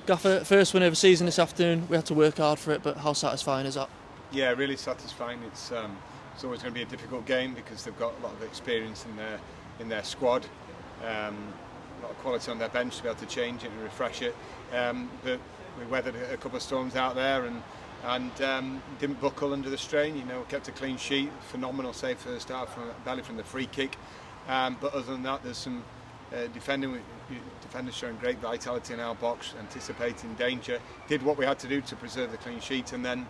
Gaffer, first win of the season this afternoon. We had to work hard for it, but how satisfying is that? Yeah, really satisfying. It's always going to be a difficult game because they've got a lot of experience in their squad, a lot of quality on their bench to be able to change it and refresh it. But we weathered a couple of storms out there and didn't buckle under the strain. Kept a clean sheet, phenomenal save first half from Belly from the free kick. But other than that, there's some defenders showing great vitality in our box, anticipating danger. Did what we had to do to preserve the clean sheet, and then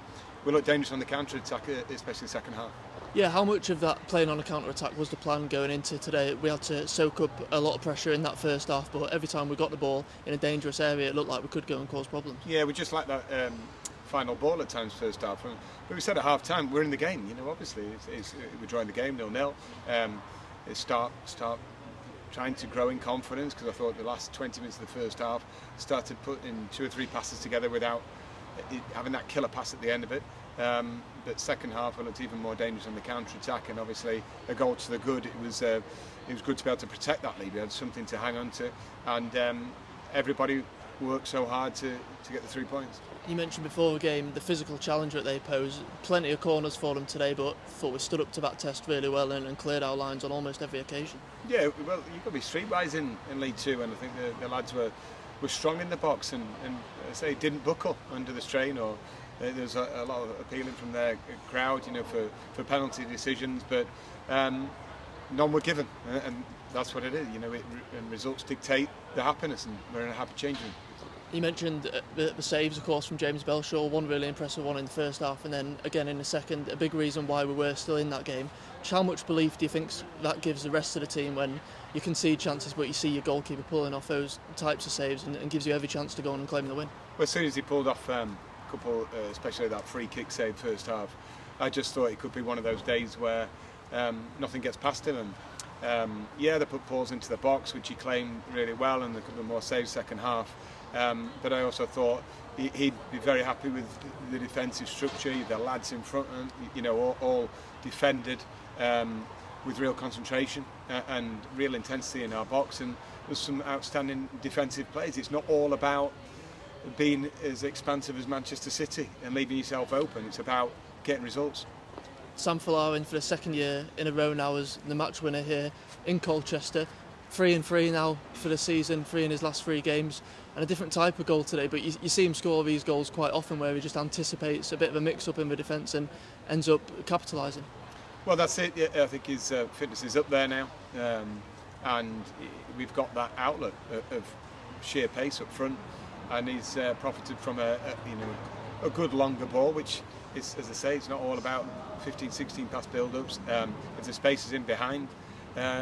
we looked dangerous on the counter attack, especially the second half. Yeah, how much of that playing on a counter attack was the plan going into today? We had to soak up a lot of pressure in that first half, but every time we got the ball in a dangerous area, it looked like we could go and cause problems. Yeah, we just like that final ball at times first half. But we said at half time we're in the game. Obviously we're drawing the game 0-0. Start trying to grow in confidence, because I thought the last 20 minutes of the first half started putting 2 or 3 passes together without having that killer pass at the end of it. But second half we looked even more dangerous on the counter attack, and obviously a goal to the good. It was good to be able to protect that lead. We had something to hang on to, and everybody worked so hard to get the 3 points. You mentioned before the game the physical challenge that they pose. Plenty of corners for them today, but thought we stood up to that test really well and cleared our lines on almost every occasion. Yeah, well, you've got to be streetwise in League Two, and I think the lads were strong in the box and I say didn't buckle under the strain. Or there's a lot of appealing from their crowd, for penalty decisions, but none were given, and that's what it is. And results dictate the happiness, and we're in a happy changing room. You mentioned the saves, of course, from James Belshaw. One really impressive one in the first half, and then again in the second. A big reason why we were still in that game. How much belief do you think that gives the rest of the team when you concede chances, but you see your goalkeeper pulling off those types of saves and gives you every chance to go on and claim the win? Well, as soon as he pulled off a couple, especially that free kick save first half, I just thought it could be one of those days where nothing gets past him. And they put balls into the box, which he claimed really well, and a couple more saves second half. But I also thought he'd be very happy with the defensive structure, the lads in front, all defended with real concentration and real intensity in our box, and there's some outstanding defensive plays. It's not all about being as expansive as Manchester City and leaving yourself open. It's about getting results. Sam Follar in for the second year in a row now as the match winner here in Colchester. 3-3 now for the season, 3 in his last 3 games, and a different type of goal today, but you see him score these goals quite often where he just anticipates a bit of a mix-up in the defence and ends up capitalising. Well, that's it. Yeah, I think his fitness is up there now, and we've got that outlet of sheer pace up front, and he's profited from a good longer ball, which is, as I say, it's not all about 15-16 pass build-ups. If the space is in behind,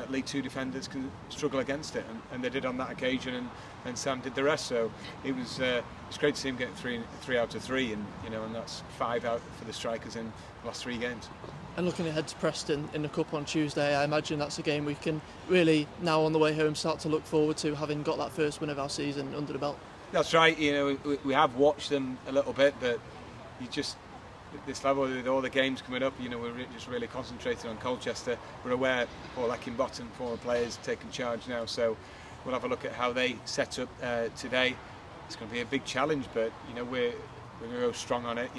League Two defenders can struggle against it, and they did on that occasion, and Sam did the rest. So it's great to see him get 3 out of 3, and that's 5 out for the strikers in the last 3 games. And looking ahead to Preston in the Cup on Tuesday, I imagine that's a game we can really, now on the way home, start to look forward to, having got that first win of our season under the belt. That's right. We have watched them a little bit, but you just, at this level, with all the games coming up, we're just really concentrating on Colchester. We're aware Paul Eckingbottom, former players, taking charge now, so we'll have a look at how they set up today. It's going to be a big challenge, but we're going to go strong on it,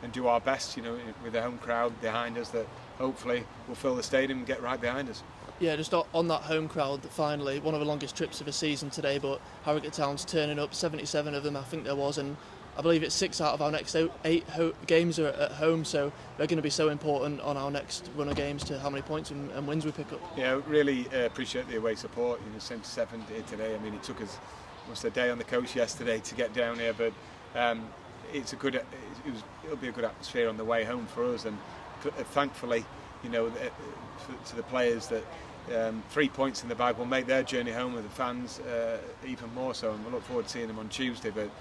and do our best, with the home crowd behind us that hopefully will fill the stadium and get right behind us. Yeah, just on that home crowd, finally, one of the longest trips of the season today, but Harrogate Town's turning up, 77 of them I think there was, and I believe it's 6 out of our next 8 games are at home, so they're going to be so important on our next run of games to how many points and wins we pick up. Yeah, really appreciate the away support. 77 here today. I mean, it took us almost a day on the coach yesterday to get down here, but it'll be a good atmosphere on the way home for us, and thankfully, to the players that 3 points in the bag will make their journey home with the fans even more so, and we'll look forward to seeing them on Tuesday. But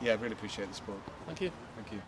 yeah, really appreciate the support. Thank you. Thank you.